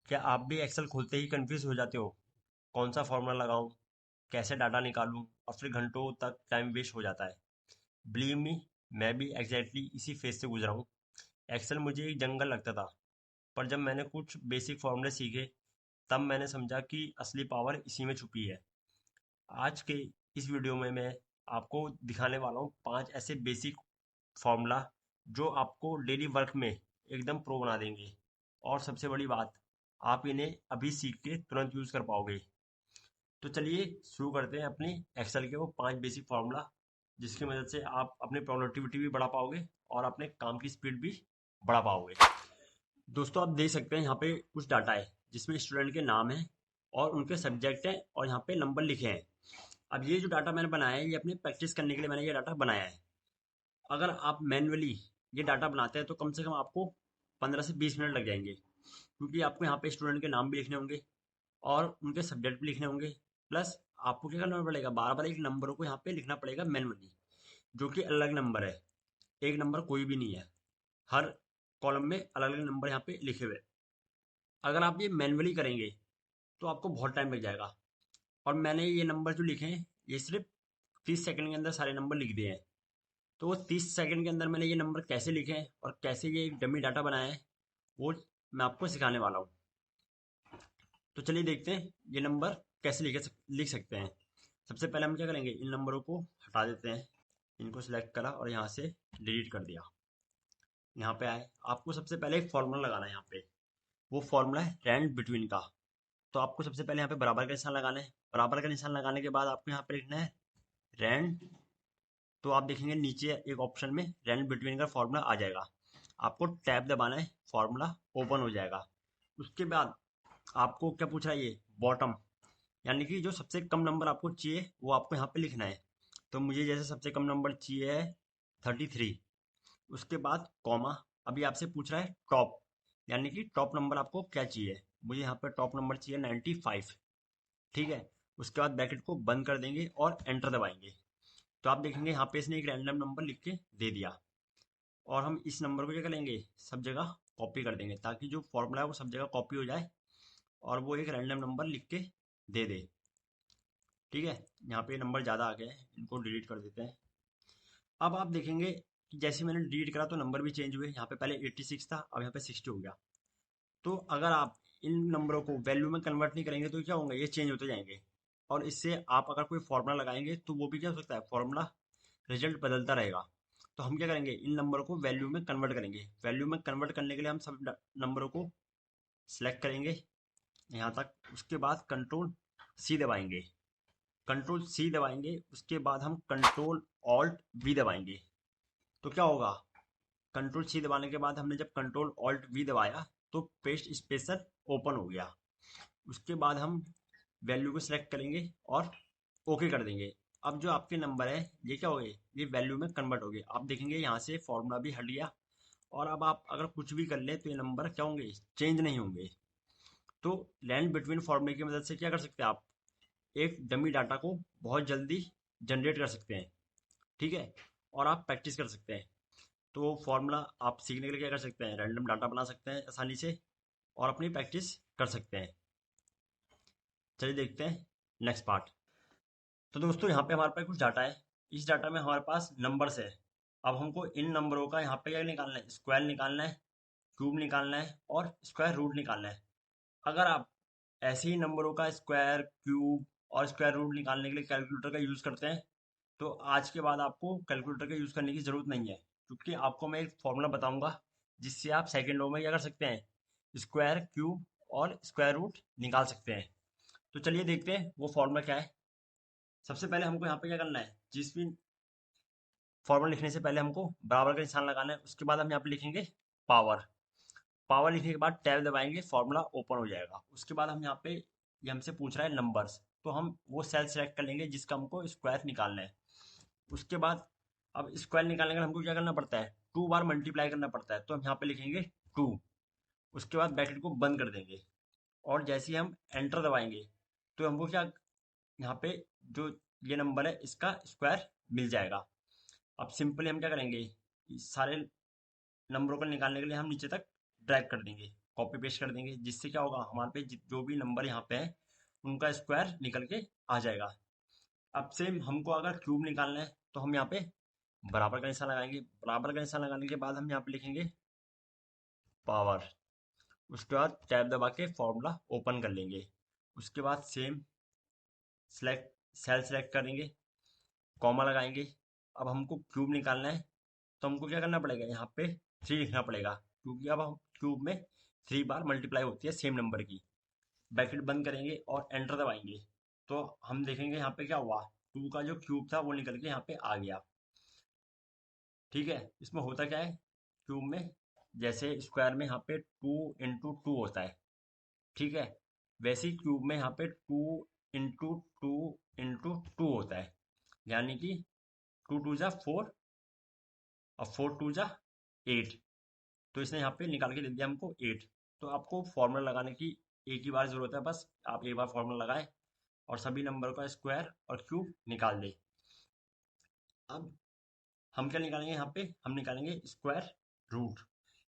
क्या आप भी एक्सेल खोलते ही कंफ्यूज हो जाते हो? कौन सा फॉर्मूला लगाऊं, कैसे डाटा निकालूं और फिर घंटों तक टाइम वेस्ट हो जाता है। बिलीव मी, मैं भी एग्जैक्टली इसी फेज से गुजरा हूँ। एक्सेल मुझे एक जंगल लगता था, पर जब मैंने कुछ बेसिक फॉर्मूले सीखे तब मैंने समझा कि असली पावर इसी में छुपी है। आज के इस वीडियो में मैं आपको दिखाने वाला हूँ 5 ऐसे बेसिक फॉर्मूला जो आपको डेली वर्क में एकदम प्रो बना देंगे। और सबसे बड़ी बात, आप इन्हें अभी सीख के तुरंत यूज कर पाओगे। तो चलिए शुरू करते हैं अपनी एक्सेल के वो 5 बेसिक फार्मूला, जिसकी मदद से आप अपनी प्रोडक्टिविटी भी बढ़ा पाओगे और अपने काम की स्पीड भी बढ़ा पाओगे। दोस्तों, आप देख सकते हैं यहाँ पे कुछ डाटा है जिसमें स्टूडेंट के नाम है और उनके सब्जेक्ट हैं और यहाँ पे नंबर लिखे हैं। अब ये जो डाटा मैंने बनाया है ये अपने प्रैक्टिस करने के लिए मैंने ये डाटा बनाया है। अगर आप मैन्युअली ये डाटा बनाते हैं तो कम से कम आपको 15 से 20 मिनट लग जाएंगे, क्योंकि आपको यहाँ पे स्टूडेंट के नाम भी लिखने होंगे और उनके सब्जेक्ट भी लिखने होंगे। प्लस आपको क्या करना पड़ेगा, बार बार एक नंबर को यहाँ पे लिखना पड़ेगा मैनुअली, जो कि अलग नंबर है। एक नंबर कोई भी नहीं है, हर कॉलम में अलग अलग नंबर यहाँ पे लिखे हुए। अगर आप ये मैनुअली करेंगे तो आपको बहुत टाइम लग जाएगा। और मैंने ये नंबर जो लिखे हैं ये सिर्फ 30 सेकंड के अंदर सारे नंबर लिख दिए हैं। तो वो 30 सेकंड के अंदर मैंने ये नंबर कैसे लिखे हैं और कैसे ये एक डमी डाटा बनाया है वो मैं आपको सिखाने वाला हूँ। तो चलिए देखते हैं ये नंबर कैसे लिख सकते हैं। सबसे पहले हम क्या करेंगे, इन नंबरों को हटा देते हैं। इनको सिलेक्ट करा और यहाँ से डिलीट कर दिया। यहाँ पे आए, आपको सबसे पहले एक फॉर्मूला लगाना है यहाँ पे। वो फॉर्मूला है रैंड बिटवीन का। तो आपको सबसे पहले यहाँ पे बराबर का निशान लगाना है। बराबर का निशान लगाने के बाद आपको यहाँ पे लिखना है रैंड। तो आप देखेंगे नीचे एक ऑप्शन में रैंड बिटवीन का फॉर्मूला आ जाएगा। आपको टैब दबाना है, फॉर्मूला ओपन हो जाएगा। उसके बाद आपको क्या पूछ रहा है, ये बॉटम, यानी कि जो सबसे कम नंबर आपको चाहिए वो आपको यहाँ पे लिखना है। तो मुझे जैसे सबसे कम नंबर चाहिए है 33। उसके बाद कॉमा। अभी आपसे पूछ रहा है टॉप, यानी कि टॉप नंबर आपको क्या चाहिए। मुझे यहाँ पे टॉप नंबर चाहिए 95। ठीक है। उसके बाद ब्रैकेट को बंद कर देंगे और एंटर दबाएंगे। तो आप देखेंगे यहाँ पे इसने एक रैंडम नंबर लिख के दे दिया। और हम इस नंबर को क्या करेंगे, सब जगह कॉपी कर देंगे ताकि जो फॉर्मूला है वो सब जगह कॉपी हो जाए और वो एक रैंडम नंबर लिख के दे दे। ठीक है। यहाँ पे नंबर ज़्यादा आ गए हैं, इनको डिलीट कर देते हैं। अब आप देखेंगे कि जैसे मैंने डिलीट करा तो नंबर भी चेंज हुए। यहाँ पे पहले 86 था, अब यहाँ पे 60 हो गया। तो अगर आप इन नंबरों को वैल्यू में कन्वर्ट नहीं करेंगे तो क्या होंगे, ये चेंज होते जाएंगे। और इससे आप अगर कोई फॉर्मूला लगाएंगे तो वो भी क्या हो सकता है, फॉर्मूला रिजल्ट बदलता रहेगा। तो हम क्या करेंगे, इन नंबरों को वैल्यू में कन्वर्ट करेंगे। वैल्यू में कन्वर्ट करने के लिए हम सब नंबरों को सिलेक्ट करेंगे यहाँ तक। उसके बाद कंट्रोल सी दबाएंगे। कंट्रोल सी दबाएंगे उसके बाद हम कंट्रोल ऑल्ट वी दबाएंगे। तो क्या होगा, कंट्रोल सी दबाने के बाद हमने जब कंट्रोल ऑल्ट वी दबाया तो पेस्ट स्पेसर ओपन हो गया। उसके बाद हम वैल्यू को सिलेक्ट करेंगे और ओके कर देंगे। अब जो आपके नंबर है ये क्या हो गए, ये वैल्यू में कन्वर्ट हो गए। आप देखेंगे यहाँ से फॉर्मूला भी हट गया। और अब आप अगर कुछ भी कर ले तो ये नंबर क्या होंगे, चेंज नहीं होंगे। तो लैंड बिटवीन फॉर्मूले की मदद से क्या कर सकते हैं आप, एक डमी डाटा को बहुत जल्दी जनरेट कर सकते हैं। ठीक है। और आप प्रैक्टिस कर सकते हैं। तो फॉर्मूला आप सीखने के लिए क्या कर सकते हैं, रैंडम डाटा बना सकते हैं आसानी से और अपनी प्रैक्टिस कर सकते हैं। चलिए देखते हैं नेक्स्ट पार्ट। तो दोस्तों, यहाँ पे हमारे पास कुछ डाटा है। इस डाटा में हमारे पास नंबर्स है। अब हमको इन नंबरों का यहाँ पे क्या निकालना है, स्क्वायर निकालना है, क्यूब निकालना है और स्क्वायर रूट निकालना है। अगर आप ऐसे ही नंबरों का स्क्वायर, क्यूब और स्क्वायर रूट निकालने के लिए कैलकुलेटर का यूज़ करते हैं तो आज के बाद आपको कैलकुलेटर का यूज़ करने की ज़रूरत नहीं है, क्योंकि आपको मैं एक फॉर्मूला बताऊंगा जिससे आप सेकेंडों में क्या कर सकते हैं, स्क्वायर, क्यूब और स्क्वायर रूट निकाल सकते हैं। तो चलिए देखते हैं वो फॉर्मूला क्या है। सबसे पहले हमको यहाँ पे क्या करना है, जिस भी फॉर्मूला लिखने से पहले हमको बराबर का निशान लगाना है। उसके बाद हम यहाँ पे लिखेंगे पावर। पावर लिखने के बाद टैब दबाएंगे, फॉर्मूला ओपन हो जाएगा। उसके बाद हम यहाँ पे ये हमसे पूछ रहा है नंबर्स, तो हम वो सेल सेलेक्ट कर लेंगे जिसका हमको स्क्वायर निकालना है। उसके बाद अब स्क्वायर निकालने के लिए हमको क्या करना पड़ता है, 2 बार मल्टीप्लाई करना पड़ता है। तो हम यहाँ पे लिखेंगे 2। उसके बाद ब्रैकेट को बंद कर देंगे और जैसे ही हम एंटर दबाएंगे तो हमको क्या, यहाँ पे जो ये नंबर है इसका स्क्वायर मिल जाएगा। अब सिंपली हम क्या करेंगे, इस सारे नंबरों को निकालने के लिए हम नीचे तक ड्रैग कर देंगे। कॉपी पेस्ट कर देंगे, जिससे क्या होगा हमारे पे जो भी नंबर यहाँ पे है उनका स्क्वायर निकल के आ जाएगा। अब सेम हमको अगर क्यूब निकालना है तो हम यहाँ पे बराबर का निशान लगाएंगे। बराबर का निशान लगाने के बाद हम यहाँ पे लिखेंगे पावर। उसके बाद टैब दबा के फॉर्मूला ओपन कर लेंगे। उसके बाद सेम सेल सेलेक्ट करेंगे, कॉमा लगाएंगे। अब हमको क्यूब निकालना है तो हमको क्या करना पड़ेगा, यहाँ पे 3 लिखना पड़ेगा, क्योंकि अब हम क्यूब में 3 बार मल्टीप्लाई होती है सेम नंबर की। ब्रैकेट बंद करेंगे और एंटर दबाएंगे तो हम देखेंगे यहाँ पे क्या हुआ, 2 का जो क्यूब था वो निकल के यहाँ पे आ गया। ठीक है, इसमें होता क्या है, क्यूब में जैसे स्क्वायर में यहाँ पे 2 × 2 होता है, ठीक है, वैसे ही क्यूब में यहाँ पे 2 × 2 × 2 होता है। यानी कि 2 × 2 = 4 और 4 × 2 = 8। तो इसने यहाँ पे निकाल के दे दिया हमको 8। तो आपको फॉर्मूला लगाने की एक ही बार जरूरत है, बस आप एक बार फॉर्मूला लगाए और सभी नंबर का स्क्वायर और क्यूब निकाल दे। अब हम क्या निकालेंगे, यहाँ पे हम निकालेंगे स्क्वायर रूट।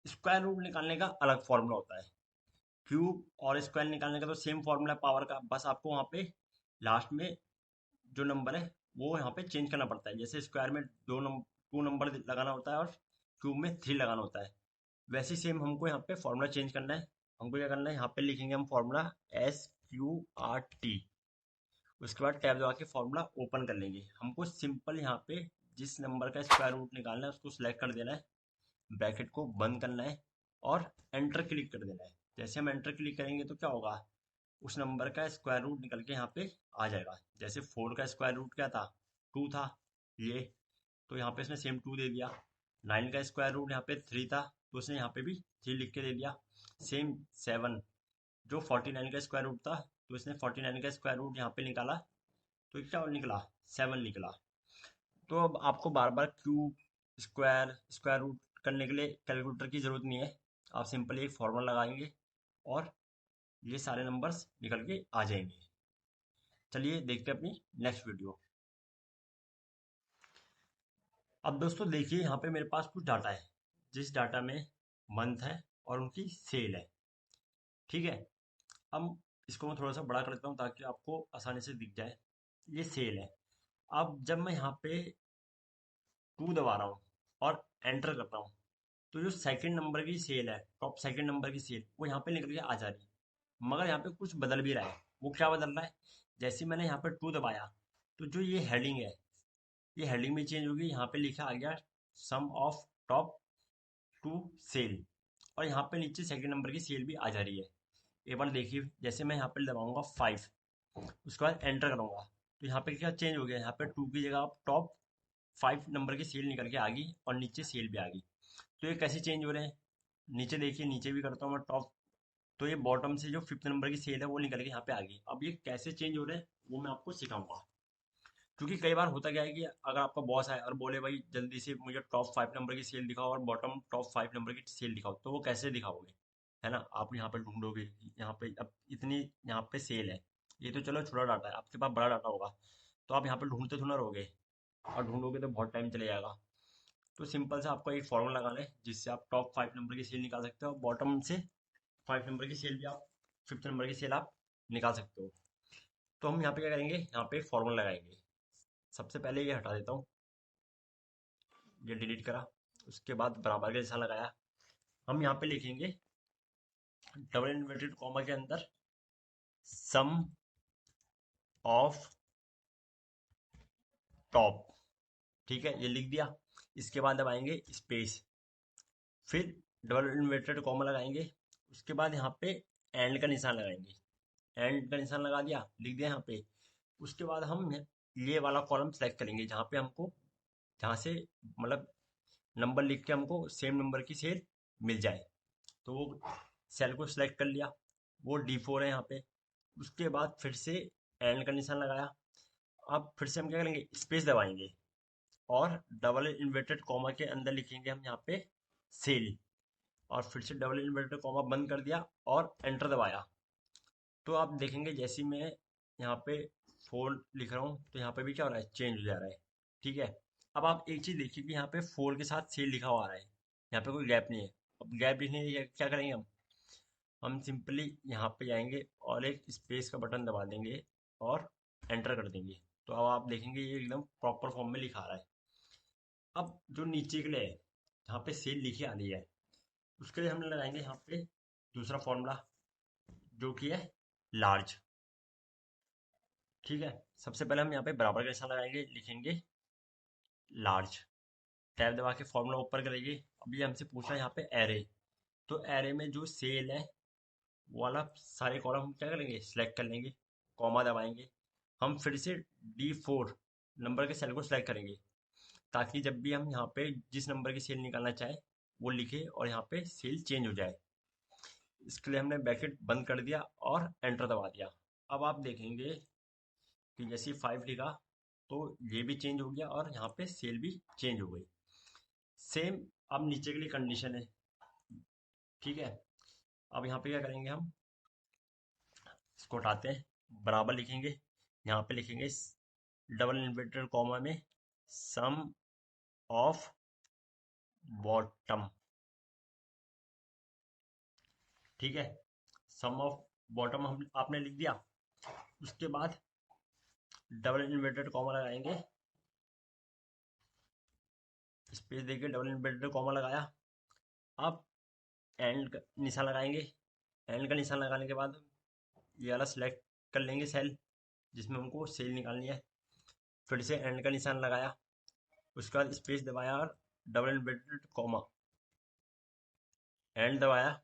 स्क्वायर रूट निकालने का अलग फॉर्मूला होता है, क्यूब और स्क्वायर निकालने का तो सेम फॉर्मूला है पावर का, बस आपको वहाँ पे लास्ट में जो नंबर है वो यहाँ पे चेंज करना पड़ता है। जैसे स्क्वायर में 2 नंबर लगाना होता है और क्यूब में 3 लगाना होता है, वैसे ही सेम हमको यहाँ पे फॉर्मूला चेंज करना है। हमको क्या करना है, यहाँ पे लिखेंगे हम फॉर्मूला SQRT। उसके बाद टैब दबा के फॉर्मूला ओपन कर लेंगे। हमको सिंपल यहाँ पे जिस नंबर का स्क्वायर रूट निकालना है उसको सिलेक्ट कर देना है, ब्रैकेट को बंद करना है और एंटर क्लिक कर देना है। जैसे हम एंटर क्लिक करेंगे तो क्या होगा, उस नंबर का स्क्वायर रूट निकल के यहाँ पे आ जाएगा। जैसे 4 का स्क्वायर रूट क्या था, 2 था ये, तो यहाँ पे इसने सेम 2 दे दिया। 9 का स्क्वायर रूट यहाँ पे 3 था, तो उसने यहाँ पे भी 3 लिख के दे दिया। सेम 7 जो 49 का स्क्वायर रूट था, तो इसने 49 का स्क्वायर रूट यहाँ पे निकाला, तो क्या निकला, 7 निकला। तो अब आपको बार बार क्यूब स्क्वायर स्क्वायर रूट करने के लिए कैलकुलेटर की ज़रूरत नहीं है, आप सिंपली एक फॉर्मूला लगाएंगे और ये सारे नंबर्स निकल के आ जाएंगे। चलिए देखते हैं अपनी नेक्स्ट वीडियो। अब दोस्तों देखिए यहाँ पे मेरे पास कुछ डाटा है, जिस डाटा में मंथ है और उनकी सेल है। ठीक है, अब इसको मैं थोड़ा सा बड़ा कर देता हूँ ताकि आपको आसानी से दिख जाए। ये सेल है। अब जब मैं यहाँ पे 2 दबा रहा हूँ और एंटर करता हूँ तो जो सेकंड नंबर की सेल है, टॉप सेकंड नंबर की सेल, वो यहाँ पे निकल के आ जा रही है। मगर यहाँ पे कुछ बदल भी रहा है। वो क्या बदल रहा है, जैसे मैंने यहाँ पे 2 दबाया तो जो ये हेडिंग है, ये हेडिंग भी चेंज होगी। यहाँ पे लिखा आ गया सम ऑफ टॉप 2 सेल, और यहाँ पे नीचे सेकंड नंबर की सेल भी आ जा रही है। एक बार देखिए, जैसे मैं यहाँ पे दबाऊंगा 5, उसके बाद एंटर करूंगा तो यहाँ पे क्या चेंज हो गया, यहाँ पे 2 की जगह अब टॉप 5 नंबर की सेल निकल के आ गई और नीचे सेल भी आ गई। तो ये कैसे चेंज हो रहे हैं, नीचे देखिए, नीचे भी करता हूँ मैं टॉप, तो ये बॉटम से जो 5th नंबर की सेल है वो निकल के यहाँ पे आ गई। अब ये कैसे चेंज हो रहे हैं वो मैं आपको सिखाऊंगा। क्योंकि कई बार होता क्या है कि अगर आपका बॉस आए और बोले भाई जल्दी से मुझे टॉप 5 नंबर की सेल दिखाओ और बॉटम टॉप 5 नंबर की सेल दिखाओ, तो वो कैसे दिखाओगे, है ना। आप यहाँ पे ढूंढोगे, यहाँ पे अब इतनी यहाँ पे सेल है, ये तो चलो छोटा डाटा है, आपके पास बड़ा डाटा होगा तो आप यहाँ पे ढूंढते थोड़ा रहोगे, और ढूंढोगे तो बहुत टाइम चले जाएगा। तो सिंपल से आपको एक फॉर्मूला लगाना है जिससे आप टॉप 5 नंबर की सेल निकाल सकते हो, बॉटम से 5 नंबर की सेल भी आप 5th नंबर की सेल आप निकाल सकते हो। तो हम यहाँ पे क्या करेंगे, यहाँ पे एक फॉर्मूला लगाएंगे। सबसे पहले ये हटा देता हूँ, ये डिलीट करा। उसके बाद बराबर का निशान लगाया। हम यहाँ पे लिखेंगे डबल इन्वर्टेड कॉमा के अंदर सम ऑफ टॉप। ठीक है, ये लिख दिया। इसके बाद दबाएंगे स्पेस, फिर डबल इन्वर्टेड कॉमा लगाएंगे। उसके बाद यहाँ पे एंड का निशान लगाएंगे। एंड का निशान लगा दिया, लिख दिया यहाँ पे। उसके बाद हम ये वाला कॉलम सेलेक्ट करेंगे जहाँ पे हमको, जहाँ से मतलब नंबर लिख के हमको सेम नंबर की सेल मिल जाए। तो वो सेल को सिलेक्ट कर लिया, वो D4 है यहाँ पे। उसके बाद फिर से एंड का निशान लगाया। अब फिर से हम क्या करेंगे, स्पेस दबाएंगे और डबल इन्वर्टेड कॉमा के अंदर लिखेंगे हम यहाँ पे सेल, और फिर से डबल इन्वर्टेड कॉमा बंद कर दिया और एंटर दबाया। तो आप देखेंगे जैसे ही मैं यहाँ पे 4 लिख रहा हूँ तो यहाँ पे भी क्या हो रहा है, चेंज हो जा रहा है। ठीक है, अब आप एक चीज़ देखिए कि यहाँ पे 4 के साथ सेल लिखा हुआ आ रहा है, यहाँ पे कोई गैप नहीं है। अब गैप लिखने के लिए क्या करेंगे हम, हम सिंपली यहाँ पे जाएंगे और एक स्पेस का बटन दबा देंगे और एंटर कर देंगे। तो अब आप देखेंगे ये एकदम प्रॉपर फॉर्म में लिखा आ रहा है। अब जो नीचे के लिए है, यहाँ पे सेल लिखी आ रही है, उसके लिए हम लगाएंगे यहाँ पे दूसरा फॉर्मूला, जो कि है लार्ज। ठीक है, सबसे पहले हम यहाँ पे बराबर का निशान लगाएंगे, लिखेंगे लार्ज, टैब दबा के फॉर्मूला ऊपर करेंगे। अभी हमसे पूछा है यहाँ पे एरे, तो एरे में जो सेल है वो वाला सारे कॉलम हम क्या करेंगे, सिलेक्ट कर लेंगे, कॉमा दबाएंगे। हम फिर से D4 नंबर के सेल को सिलेक्ट करेंगे, ताकि जब भी हम यहाँ पे जिस नंबर की सेल निकालना चाहे वो लिखे और यहाँ पे सेल चेंज हो जाए। इसके लिए हमने ब्रैकेट बंद कर दिया और एंटर दबा दिया। अब आप देखेंगे कि जैसे 5 लिखा तो ये भी चेंज हो गया और यहाँ पे सेल भी चेंज हो गई। सेम अब नीचे के लिए कंडीशन है। ठीक है, अब यहाँ पे क्या करेंगे, हम इसको उठाते हैं, बराबर लिखेंगे, यहाँ पे लिखेंगे डबल इन्वर्टेड कॉमा में सम ऑफ बॉटम। ठीक है, सम ऑफ बॉटम हम आपने लिख दिया। उसके बाद डबल इन्वर्टेड कॉमा लगाएंगे, स्पेस देके डबल इन्वर्टेड कॉमा लगाया। अब एंड का निशान लगाएंगे, एंड का निशान लगाने के बाद ये वाला सिलेक्ट कर लेंगे सेल जिसमें हमको सेल निकालनी है। फिर से एंड का निशान लगाया, उसके बाद स्पेस दबाया और डबल इन्वर्टेड कॉमा, एंड दबाया।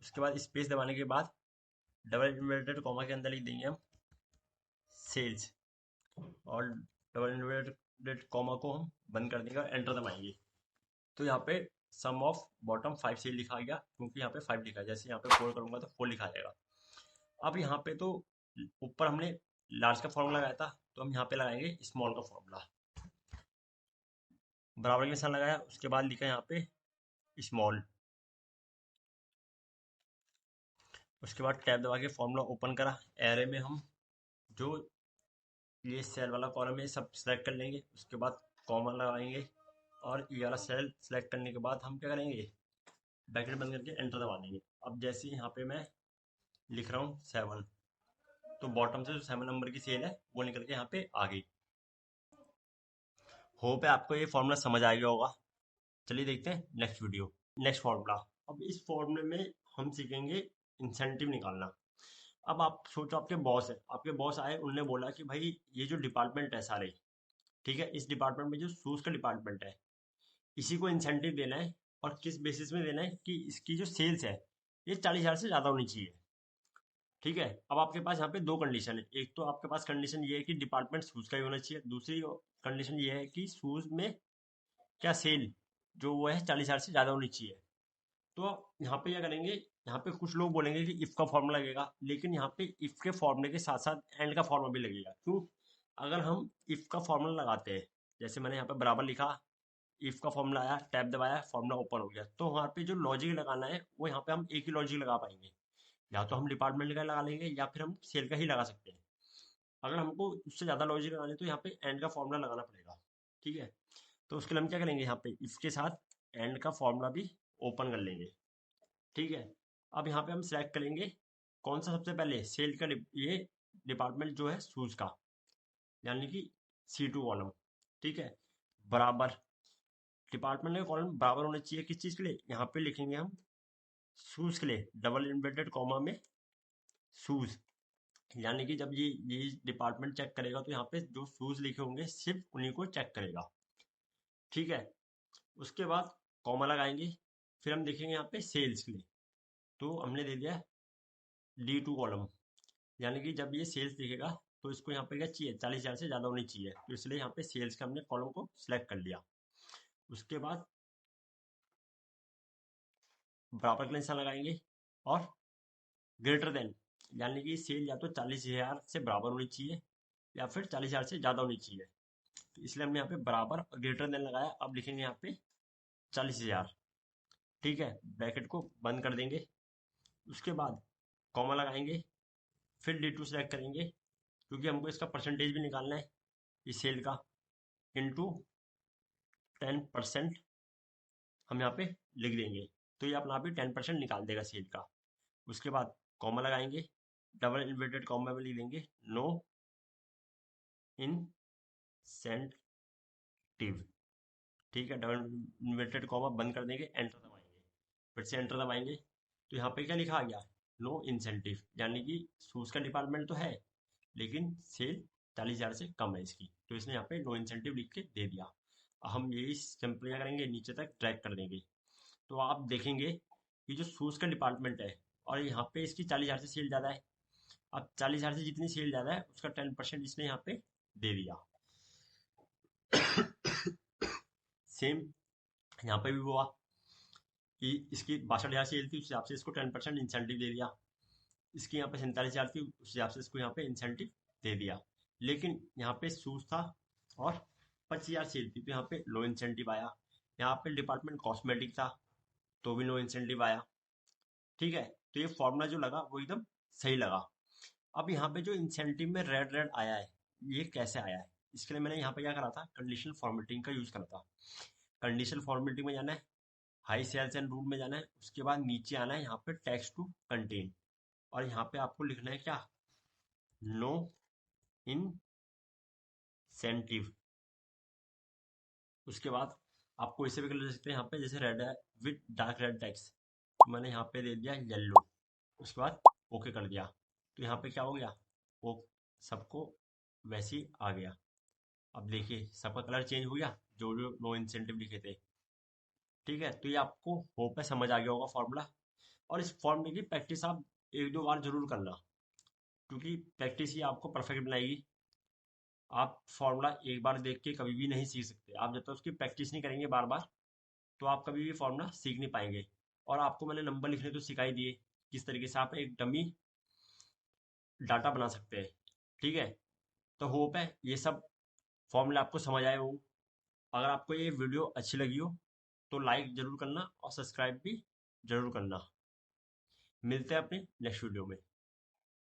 उसके बाद स्पेस दबाने के बाद डबल इन्वर्टेड कॉमा के अंदर लिख देंगे हम सेल्स, और डबल इन्वर्टेड कॉमा को हम बंद कर देंगे और एंटर दबाएंगे। तो यहाँ पे सम ऑफ बॉटम 5 से लिखा गया, क्योंकि यहाँ पे 5 लिखा है। जैसे यहाँ पे 4 करूंगा तो 4 लिखा जाएगा। अब यहाँ पे तो ऊपर हमने लार्ज का फॉर्मूला लगाया था, तो हम यहाँ पे लगाएंगे स्मॉल का फॉर्मूला। बराबर का निशान लगाया, उसके बाद लिखा यहाँ पे स्मॉल। उसके बाद टैब दबा के फॉर्मूला ओपन करा। एरे में हम जो ये सेल वाला कॉलम है सब सेलेक्ट कर लेंगे, उसके बाद कॉमा लगाएंगे और ये वाला सेल सेलेक्ट करने के बाद हम क्या करेंगे, ब्रैकेट बंद करके एंटर दबा देंगे। अब जैसे यहाँ पे मैं लिख रहा हूँ 7, तो बॉटम से जो 7 नंबर की सेल है वो निकल के यहाँ पे आ गई। होप है आपको ये फॉर्मूला समझ आ गया होगा। चलिए देखते हैं नेक्स्ट वीडियो, नेक्स्ट फॉर्मूला। अब इस फॉर्मूले में हम सीखेंगे इंसेंटिव निकालना। अब आप सोचो, आपके बॉस है, आपके बॉस आए, उन्होंने बोला कि भाई ये जो डिपार्टमेंट है सारे, ठीक है, इस डिपार्टमेंट में जो शूज का डिपार्टमेंट है, इसी को इंसेंटिव देना है। और किस बेसिस में देना है कि इसकी जो सेल्स है ये 40,000 से ज़्यादा होनी चाहिए। ठीक है, अब आपके पास यहाँ पे दो कंडीशन है। एक तो आपके पास कंडीशन ये है कि डिपार्टमेंट शूज का ही होना चाहिए, दूसरी कंडीशन ये है कि शूज में क्या सेल जो वो है 40,000 से ज़्यादा होनी चाहिए। तो यहाँ पे क्या करेंगे, यहाँ पे कुछ लोग बोलेंगे कि इफ का फॉर्मूला लगेगा, लेकिन यहाँ पे इफ के फॉर्मूले के साथ साथ एंड का फॉर्मूला भी लगेगा। क्यों? अगर हम इफ का फॉर्मूला लगाते हैं, जैसे मैंने यहाँ पे बराबर लिखा, इफ का फॉर्मूला आया, टैब दबाया, फॉर्मूला ओपन हो गया, तो वहाँ पे जो लॉजिक लगाना है वो यहाँ पे हम एक ही लॉजिक लगा पाएंगे। या तो हम डिपार्टमेंट का लगा लेंगे या फिर हम सेल का ही लगा सकते हैं। अगर हमको उससे ज़्यादा लॉजिक लगाना है तो यहाँ पे एंड का फॉर्मूला लगाना पड़ेगा। ठीक है, तो उसके लिए हम क्या करेंगे, यहाँ पे इसके साथ एंड का फॉर्मूला भी ओपन कर लेंगे। ठीक है, अब यहाँ पे हम सिलेक्ट करेंगे कौन सा सबसे पहले, सेल का ये डिपार्टमेंट जो है शूज का, यानी कि C2 कॉलम। ठीक है, बराबर डिपार्टमेंट का कॉलम बराबर होना चाहिए किस चीज़ के लिए, यहाँ पे लिखेंगे हम शूज के लिए, डबल इन्वर्टेड कॉमा में शूज। यानी कि जब ये डिपार्टमेंट चेक करेगा तो यहाँ पे जो शूज लिखे होंगे सिर्फ उन्हीं को चेक करेगा। ठीक है, उसके बाद कॉमा लगाएंगे, फिर हम देखेंगे यहाँ पे सेल्स के लिए, तो हमने दे दिया D2 कॉलम। यानी कि जब ये सेल्स दिखेगा तो इसको यहाँ पे क्या चाहिए, 40,000 से ज़्यादा होनी चाहिए, तो इसलिए यहाँ पे सेल्स का हमने कॉलम को सिलेक्ट कर लिया। उसके बाद बराबर का निशान लगाएंगे और ग्रेटर देन, यानी कि सेल या तो 40,000 से बराबर होनी चाहिए या फिर 40,000 से ज़्यादा होनी चाहिए। तो इसलिए हमने यहाँ पे बराबर और ग्रेटर देन लगाया। अब लिखेंगे यहाँ पे 40,000। ठीक है, ब्रैकेट को बंद कर देंगे, उसके बाद कॉमा लगाएंगे, फिर D2 सेलेक्ट करेंगे, क्योंकि हमको इसका परसेंटेज भी निकालना है इस सेल का, इंटू 10% हम यहाँ पे लिख देंगे। तो ये अपना आप ही 10% निकाल देगा सेल का। उसके बाद कॉमा लगाएंगे, डबल इन्वर्टेड कॉमा में लिख देंगे नो इंसेंटिव। ठीक है, डबल इन्वर्टेड कॉमा बंद कर देंगे, एंटर दबाएंगे। फिर से एंटर दबाएंगे तो यहाँ पे क्या लिखा आ गया, नो इंसेंटिव, यानी कि शूज का डिपार्टमेंट तो है लेकिन सेल 40,000 से कम है इसकी, तो इसने यहाँ पे नो इंसेंटिव लिख के दे दिया। हम यही सिंपल क्या करेंगे, नीचे तक ट्रैक कर देंगे। तो आप देखेंगे कि जो शूज का डिपार्टमेंट है और यहाँ पे इसकी 40,000 से सेल ज़्यादा है। अब 40,000 से जितनी सेल ज़्यादा है उसका 10% इसने यहाँ पे दे दिया। सेम यहाँ पे भी हुआ कि इसकी 62,000 सेल थी, उस हिसाब से इसको 10% इंसेंटिव दे दिया। इसकी यहाँ पे 47,000 थी, उस हिसाब से इसको यहाँ पे इंसेंटिव दे दिया। लेकिन यहाँ पे शूज था और 25,000 सेल थी, तो यहाँ पे लो इंसेंटिव आया। यहाँ पे डिपार्टमेंट कॉस्मेटिक था तो भी नो इंसेंटिव आया। ठीक है, तो ये फॉर्मूला जो लगा वो एकदम सही लगा। अब यहाँ पे जो इंसेंटिव में रेड रेड आया है, ये कैसे आया है, इसके लिए मैंने यहाँ पे क्या करा था, कंडीशनल फॉर्मेटिंग का यूज करा था। कंडीशनल फॉर्मेटिंग में जाना है, हाई सेल्स एंड रूल में जाना है, उसके बाद नीचे आना है यहाँ पे टेक्स्ट टू कंटेन, और यहाँ पे आपको लिखना है क्या, नो इंसेंटिव। उसके बाद आपको इसे भी कर सकते हैं यहाँ पे, जैसे रेड है विद डार्क रेड टेक्स्ट, मैंने यहाँ पे दे दिया येलो। उसके बाद ओके कर दिया, तो यहाँ पे क्या हो गया, वो सबको वैसे ही आ गया। अब देखिए सबका कलर चेंज हो गया जो जो नो इंसेंटिव लिखे थे। ठीक है, तो ये आपको होप है समझ आ गया होगा फॉर्मूला। और इस फॉर्मूले की प्रैक्टिस आप एक दो बार जरूर करना, क्योंकि प्रैक्टिस ही आपको परफेक्ट बनाएगी। आप फॉर्मूला एक बार देख के कभी भी नहीं सीख सकते, आप जब तक उसकी प्रैक्टिस नहीं करेंगे बार बार, तो आप कभी भी फॉर्मूला सीख नहीं पाएंगे। और आपको मैंने नंबर लिखने तो सिखाई दिए किस तरीके से आप एक डमी डाटा बना सकते हैं। ठीक है, तो होप है ये सब फॉर्मूला आपको समझ आए हो। अगर आपको ये वीडियो अच्छी लगी हो तो लाइक जरूर करना और सब्सक्राइब भी जरूर करना। मिलते हैं अपने नेक्स्ट वीडियो में।